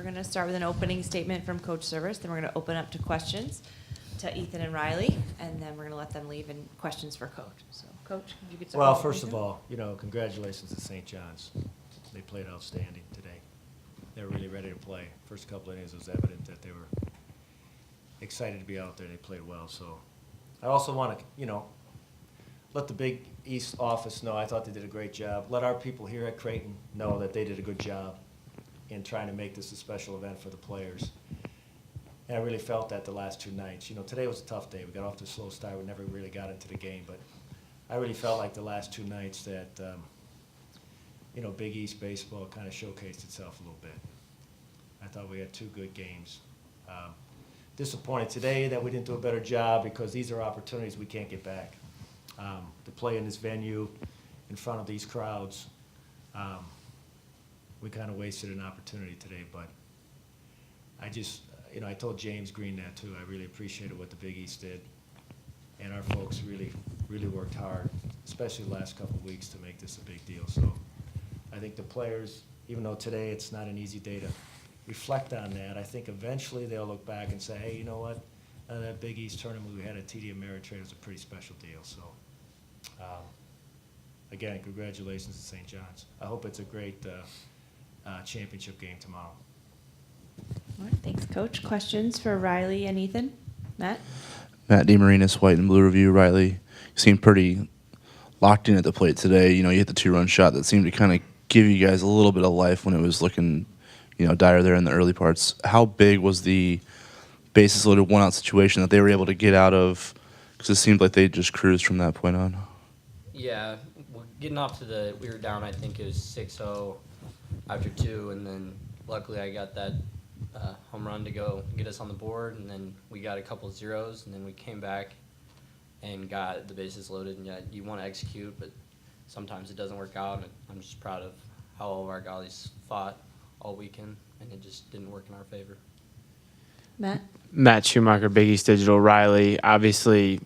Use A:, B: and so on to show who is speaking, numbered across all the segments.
A: going to start with an opening statement from Coach Service, then we're going to open up to questions to Ethan and Riley, and then we're going to let them leave and questions for Coach. So, Coach, could you get started?
B: Well, first of all, congratulations to St. John's. They played outstanding today. They were really ready to play. First couple innings, it was evident that they were excited to be out there. They played well. So I also want to, let the Big East office know I thought they did a great job. Let our people here at Creighton know that they did a good job in trying to make this a special event for the players. And I really felt that the last two nights. Today was a tough day. We got off to a slow start. We never really got into the game. But I really felt like the last two nights that, Big East baseball kind of showcased itself a little bit. I thought we had two good games. Disappointed today that we didn't do a better job because these are opportunities we can't get back. To play in this venue in front of these crowds, we kind of wasted an opportunity today. But I just, I told James Green that too. I really appreciated what the Big East did. And our folks really, really worked hard, especially the last couple of weeks, to make this a big deal. So I think the players, even though today it's not an easy day to reflect on that, I think eventually they'll look back and say, hey, you know what? That Big East tournament we had at TD Ameritrade was a pretty special deal. So, again, congratulations to St. John's. I hope it's a great championship game tomorrow.
A: All right, thanks, Coach. Questions for Riley and Ethan? Matt?
C: Matt DeMarinis, White and Blue Review. Riley, you seemed pretty locked in at the plate today. You hit the two-run shot that seemed to kind of give you guys a little bit of life when it was looking, dire there in the early parts. How big was the bases-loaded one-out situation that they were able to get out of? Because it seemed like they just cruised from that point on.
D: Yeah, getting off to we were down, I think it was 6-0 after 2, and then luckily I got that home run to go get us on the board, and then we got a couple zeros, and then we came back and got the bases loaded. And yeah, you want to execute, but sometimes it doesn't work out, and I'm just proud of how all of our goalies fought all weekend, and it just didn't work in our favor.
E: Matt Schumacher, Big East Digital. Riley, obviously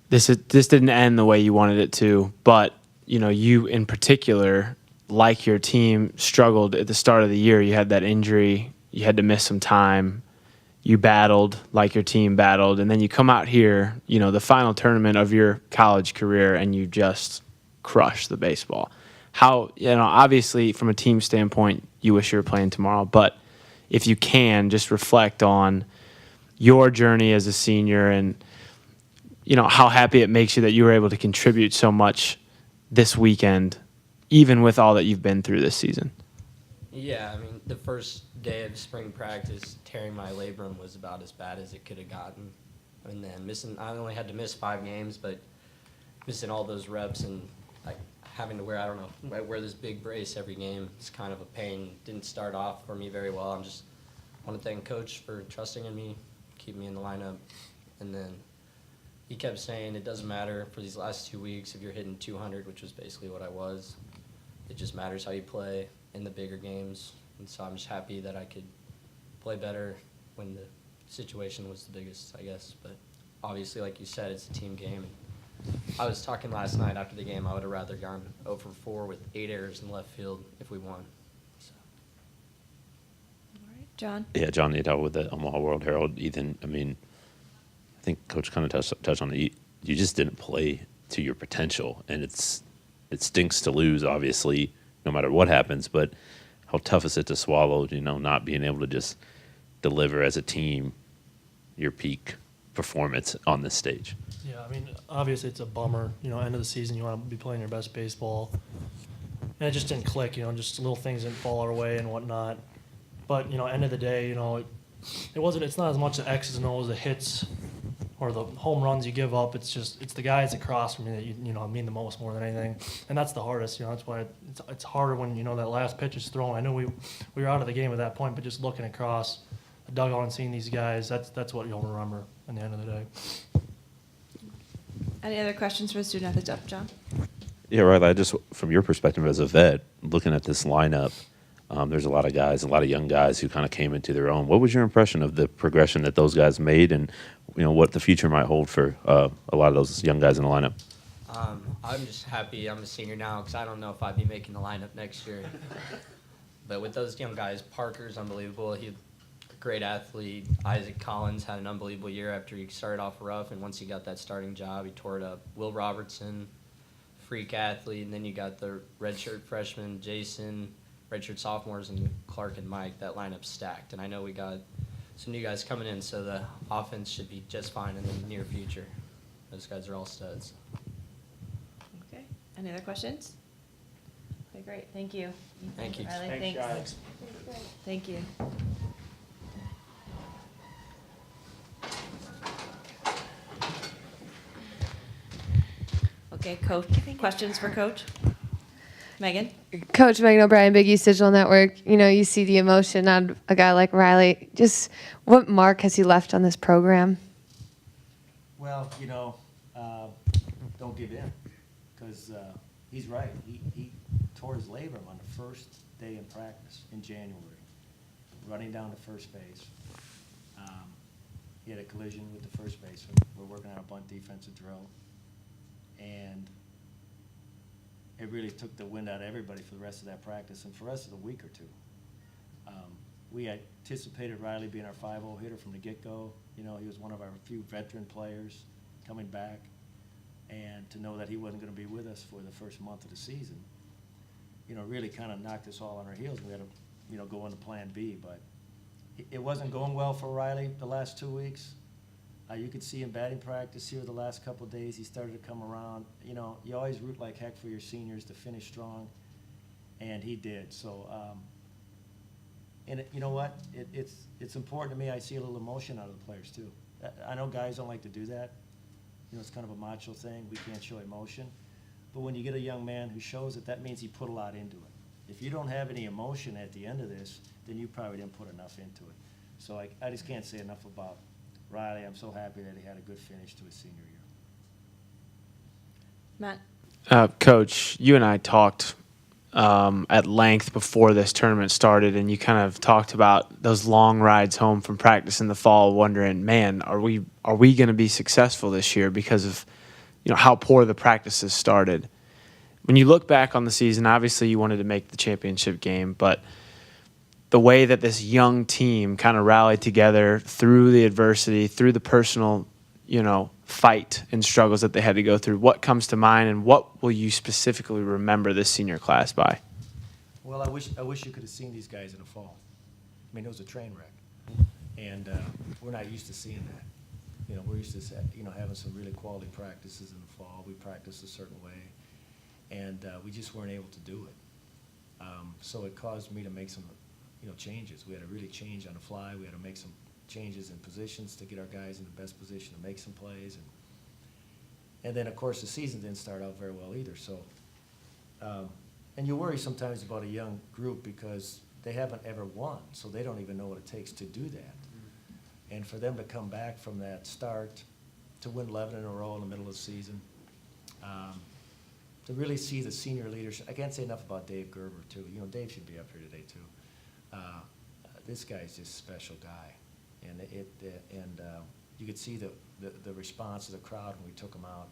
E: this didn't end the way you wanted it to, but you in particular, like your team, struggled at the start of the year. You had that injury, you had to miss some time, you battled like your team battled, and then you come out here, the final tournament of your college career, and you just crush the baseball. How, obviously from a team standpoint, you wish you were playing tomorrow, but if you can, just reflect on your journey as a senior and, how happy it makes you that you were able to contribute so much this weekend, even with all that you've been through this season.
D: Yeah, the first day of spring practice, tearing my labrum was about as bad as it could have gotten. And then I only had to miss 5 games, but missing all those reps and having to wear, wear this big brace every game. It's kind of a pain. Didn't start off for me very well. I want to thank Coach for trusting in me, keep me in the lineup. And then he kept saying it doesn't matter for these last 2 weeks if you're hitting 200, which was basically what I was. It just matters how you play in the bigger games. And so I'm just happy that I could play better when the situation was the biggest, I guess. But obviously, like you said, it's a team game. I was talking last night after the game, I would have rather gone 0 for 4 with 8 errors in left field if we won. So.
A: All right, John?
F: Yeah, John Nadeau with the Omaha World Herald. Ethan, I think Coach kind of touched on it. You just didn't play to your potential, and it stinks to lose, obviously, no matter what happens, but how tough is it to swallow, not being able to just deliver as a team your peak performance on this stage?
G: Yeah, obviously it's a bummer. End of the season, you want to be playing your best baseball. And it just didn't click, just little things didn't fall our way and whatnot. But, end of the day, it's not as much the X's and O's, the hits or the home runs you give up. It's the guys across from you that, mean the most more than anything. And that's the hardest, that's why it's harder when, that last pitch is thrown. I know we were out of the game at that point, but just looking across the dugout and seeing these guys, that's what you'll remember at the end of the day.
A: Any other questions for the student athletes up, John?
F: Yeah, Riley, just from your perspective as a vet, looking at this lineup, there's a lot of guys, a lot of young guys who kind of came into their own. What was your impression of the progression that those guys made and, what the future might hold for a lot of those young guys in the lineup?
D: I'm just happy I'm a senior now because I don't know if I'd be making the lineup next year. But with those young guys, Parker's unbelievable. He's a great athlete. Isaac Collins had an unbelievable year after he started off rough, and once he got that starting job, he tore it up. Will Robertson, freak athlete, and then you got the redshirt freshman, Jason, redshirt sophomores, and Clark and Mike. That lineup's stacked, and I know we got some new guys coming in, so the offense should be just fine in the near future. Those guys are all studs.
A: Okay, any other questions? Okay, great, thank you.
D: Thank you.
A: Riley,
G: Thanks,
A: thanks. Thank you. Okay, Coach, questions for Coach? Megan?
H: Coach Megan O'Brien, Big East Digital Network. You know, you see the emotion on a guy like Riley. Just what mark has he left on this program?
B: Well, don't give in, because he's right. He tore his labrum on the first day in practice in January, running down to first base. He had a collision with the first baseman. We're working on a bunt defensive drill, and it really took the wind out of everybody for the rest of that practice, and for us, it's a week or two. We anticipated Riley being our 5-0 hitter from the get-go. He was one of our few veteran players coming back, and to know that he wasn't going to be with us for the first month of the season, really kind of knocked us all on our heels. We had to, go into plan B, but it wasn't going well for Riley the last 2 weeks. You could see in batting practice here the last couple of days, he started to come around. You always root like heck for your seniors to finish strong, and he did. So, and you know what? It's important to me. I see a little emotion out of the players too. I know guys don't like to do that. It's kind of a macho thing. We can't show emotion. But when you get a young man who shows it, that means he put a lot into it. If you don't have any emotion at the end of this, then you probably didn't put enough into it. So I just can't say enough about Riley. I'm so happy that he had a good finish to his senior year.
A: Matt?
E: Coach, you and I talked at length before this tournament started, and you kind of talked about those long rides home from practice in the fall, wondering, man, are we going to be successful this year because of how poor the practices started. When you look back on the season, obviously you wanted to make the championship game, but the way that this young team kind of rallied together through the adversity, through the personal, fight and struggles that they had to go through, what comes to mind, and what will you specifically remember this senior class by?
B: Well, I wish you could have seen these guys in the fall. I mean, it was a train wreck, and we're not used to seeing that. We're used to having some really quality practices in the fall. We practiced a certain way, and we just weren't able to do it. So it caused me to make some changes. We had to really change on the fly. We had to make some changes in positions to get our guys in the best position to make some plays, and then of course the season didn't start out very well either. So, and you worry sometimes about a young group because they haven't ever won, so they don't even know what it takes to do that. And for them to come back from that start to win 11 in a row in the middle of the season, to really see the senior leadership. I can't say enough about Dave Gerber too. Dave should be up here today too. This guy's just a special guy. And you could see the response of the crowd when we took him out.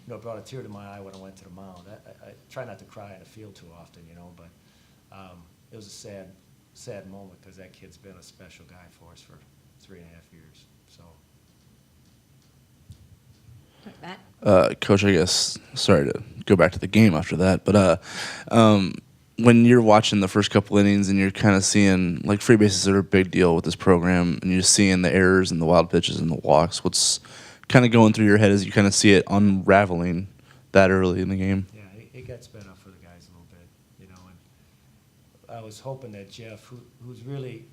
B: It brought a tear to my eye when I went to the mound. I try not to cry in the field too often, but it was a sad moment because that kid's been a special guy for us for 3.5 years. So.
A: Matt?
C: Coach, I guess, sorry to go back to the game after that, but when you're watching the first couple innings and you're kind of seeing, like, free bases are a big deal with this program, and you're seeing the errors and the wild pitches and the walks, what's kind of going through your head as you kind of see it unraveling that early in the game?
B: Yeah, it got sped up for the guys a little bit, and I was hoping that Jeff, who's really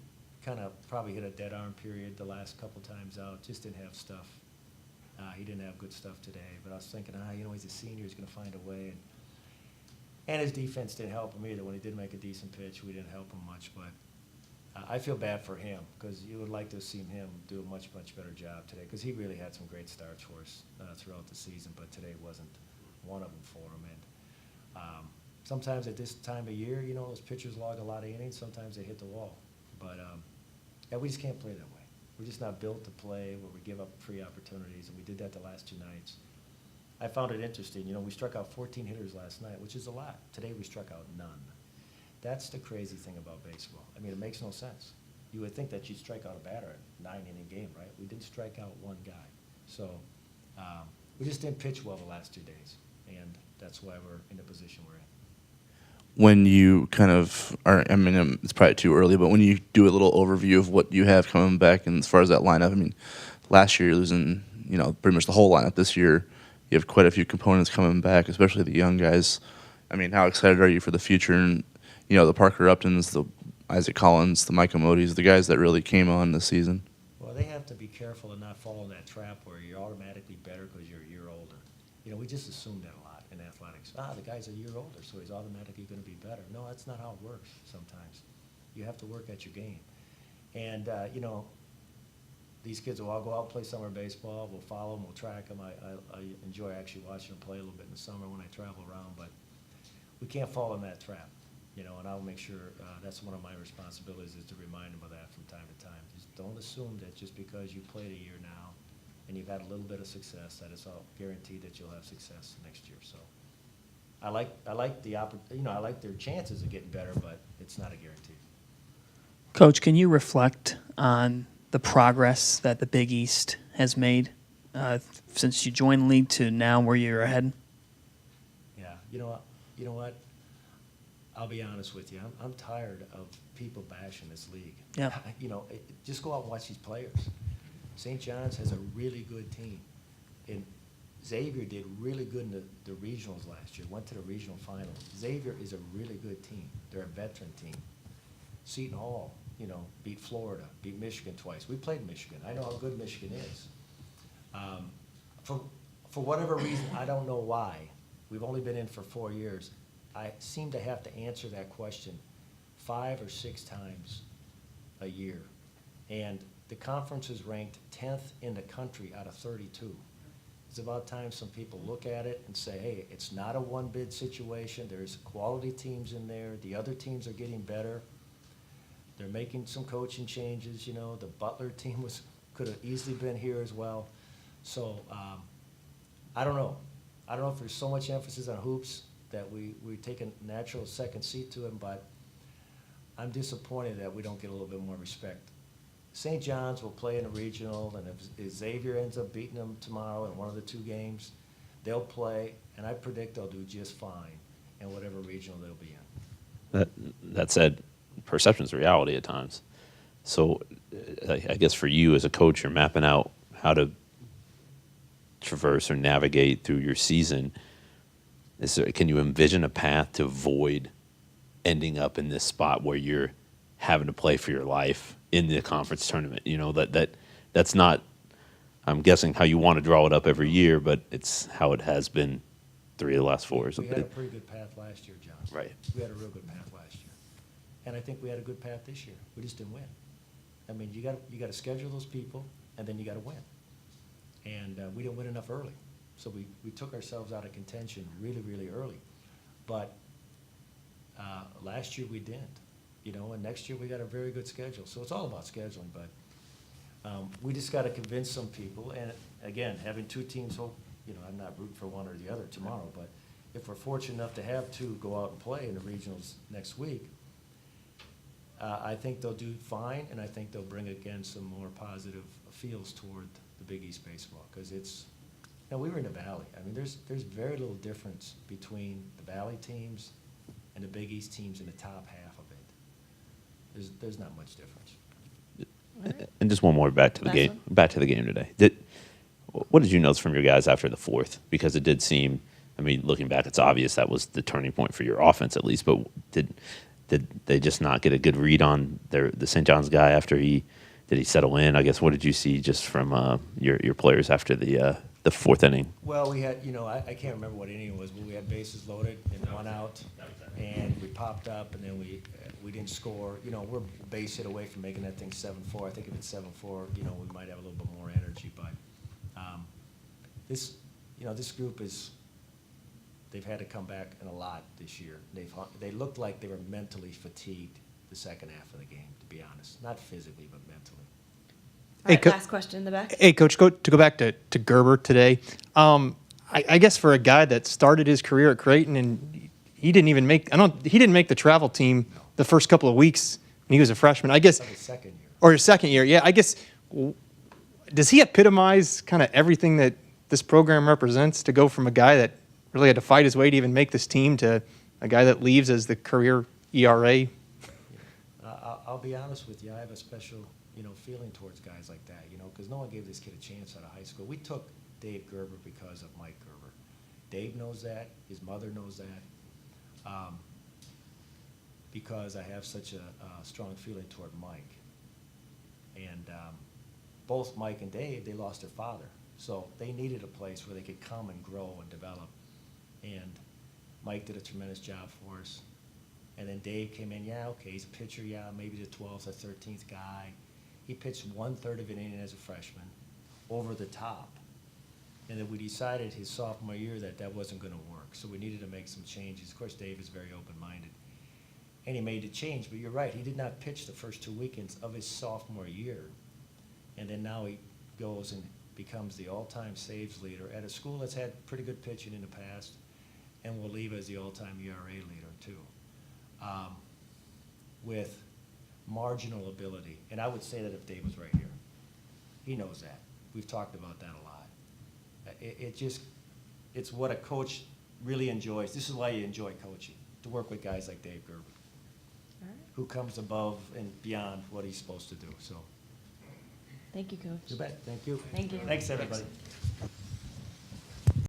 B: kind of probably hit a dead arm period the last couple times out, just didn't have stuff. He didn't have good stuff today, but I was thinking, he's a senior, he's going to find a way. And his defense didn't help him either. When he did make a decent pitch, we didn't help him much. But I feel bad for him because you would like to have seen him do a much, much better job today because he really had some great starts for us throughout the season, but today wasn't one of them for him. And sometimes at this time of year, those pitchers log a lot of innings. Sometimes they hit the wall. But, we just can't play that way. We're just not built to play where we give up free opportunities, and we did that the last 2 nights. I found it interesting. We struck out 14 hitters last night, which is a lot. Today we struck out none. That's the crazy thing about baseball. I mean, it makes no sense. You would think that you'd strike out a batter at 9-inning game, right? We didn't strike out one guy. So we just didn't pitch well the last 2 days, and that's why we're in the position we're in.
C: When you kind of are, I mean, it's probably too early, but when you do a little overview of what you have coming back, and as far as that lineup, I mean, last year you're losing, pretty much the whole lineup. This year you have quite a few components coming back, especially the young guys. I mean, how excited are you for the future? And, the Parker Uptons, the Isaac Collins, the Micah Modis, the guys that really came on this season?
B: Well, they have to be careful and not fall in that trap where you're automatically better because you're a year older. We just assume that a lot in athletics. The guy's a year older, so he's automatically going to be better. No, that's not how it works sometimes. You have to work at your game. And, these kids will all go out and play summer baseball. We'll follow them. We'll track them. I enjoy actually watching them play a little bit in the summer when I travel around. But we can't fall in that trap, and I'll make sure that's one of my responsibilities is to remind them of that from time to time. Just don't assume that just because you played a year now and you've had a little bit of success that it's all guaranteed that you'll have success next year. So I like the I like their chances of getting better, but it's not a guarantee.
I: Coach, can you reflect on the progress that the Big East has made since you joined the league to now where you're ahead?
B: Yeah, you know what? I'll be honest with you. I'm tired of people bashing this league.
I: Yeah.
B: Just go out and watch these players. St. John's has a really good team. And Xavier did really good in the regionals last year, went to the regional final. Xavier is a really good team. They're a veteran team. Seton Hall, beat Florida, beat Michigan twice. We played Michigan. I know how good Michigan is. For whatever reason, I don't know why, we've only been in for 4 years. I seem to have to answer that question 5 or 6 times a year. And the conference is ranked 10th in the country out of 32. It's about time some people look at it and say, hey, it's not a one-bid situation. There's quality teams in there. The other teams are getting better. They're making some coaching changes. The Butler team could have easily been here as well. So I don't know. I don't know if there's so much emphasis on hoops that we take a natural second seat to it, but I'm disappointed that we don't get a little bit more respect. St. John's will play in a regional, and if Xavier ends up beating them tomorrow in one of the 2 games, they'll play, and I predict they'll do just fine in whatever regional they'll be in.
F: That said, perception's reality at times. So I guess for you as a coach, you're mapping out how to traverse or navigate through your season. Can you envision a path to avoid ending up in this spot where you're having to play for your life in the conference tournament? That's not, I'm guessing, how you want to draw it up every year, but it's how it has been 3 of the last 4.
B: We had a pretty good path last year, John.
F: Right.
B: We had a real good path last year. And I think we had a good path this year. We just didn't win. I mean, you got to schedule those people, and then you got to win. And we didn't win enough early. So we took ourselves out of contention really, really early. But last year we didn't, and next year we got a very good schedule. So it's all about scheduling, but we just got to convince some people. And again, having 2 teams, I'm not rooting for one or the other tomorrow, but if we're fortunate enough to have 2 go out and play in the regionals next week, I think they'll do fine, and I think they'll bring, again, some more positive feels toward the Big East baseball, because we were in the Valley. I mean, there's very little difference between the Valley teams and the Big East teams in the top half of it. There's not much difference.
F: And just one more back to the
A: Last
F: game.
A: one.
F: Back to the game today. What did you notice from your guys after the 4th? Because it did seem, looking back, it's obvious that was the turning point for your offense at least. But did they just not get a good read on the St. John's guy after did he settle in? I guess what did you see just from your players after the 4th inning?
B: Well, we had, I can't remember what inning it was, but we had bases loaded and 1 out, and we popped up, and then we didn't score. We're base hit away from making that thing 7-4. I think if it's 7-4, we might have a little bit more energy. But this group they've had to come back in a lot this year. They looked like they were mentally fatigued the second half of the game, to be honest. Not physically, but mentally.
A: All right,
J: Co-
A: last question in the back.
J: Hey, Coach, to go back to Gerber today, I guess for a guy that started his career at Creighton and he didn't even make. He didn't make the travel team the first couple of weeks when he was a freshman. I guess,
B: Of his second year.
J: or his second year. Yeah, I guess. Does he epitomize kind of everything that this program represents? To go from a guy that really had to fight his way to even make this team to a guy that leaves as the career ERA.
B: I'll be honest with you. I have a special, feeling towards guys like that, because no one gave this kid a chance out of high school. We took Dave Gerber because of Mike Gerber. Dave knows that. His mother knows that. Because I have such a strong feeling toward Mike. And both Mike and Dave, they lost their father. So they needed a place where they could come and grow and develop. And Mike did a tremendous job for us. And then Dave came in, okay, he's a pitcher, maybe the 12th or 13th guy. He pitched 1/3 of an inning as a freshman, over the top. And then we decided his sophomore year that wasn't going to work. So we needed to make some changes. Of course, Dave is very open-minded. And he made the change, but you're right, he did not pitch the first 2 weekends of his sophomore year. And then now he goes and becomes the all-time saves leader at a school that's had pretty good pitching in the past, and will leave as the all-time ERA leader too, with marginal ability. And I would say that if Dave was right here, he knows that. We've talked about that a lot. It's what a coach really enjoys. This is why you enjoy coaching, to work with guys like Dave Gerber, who comes above and beyond what he's supposed to do. So,
A: Thank you, Coach.
B: you bet. Thank you.
A: Thank you.
B: Thanks, everybody.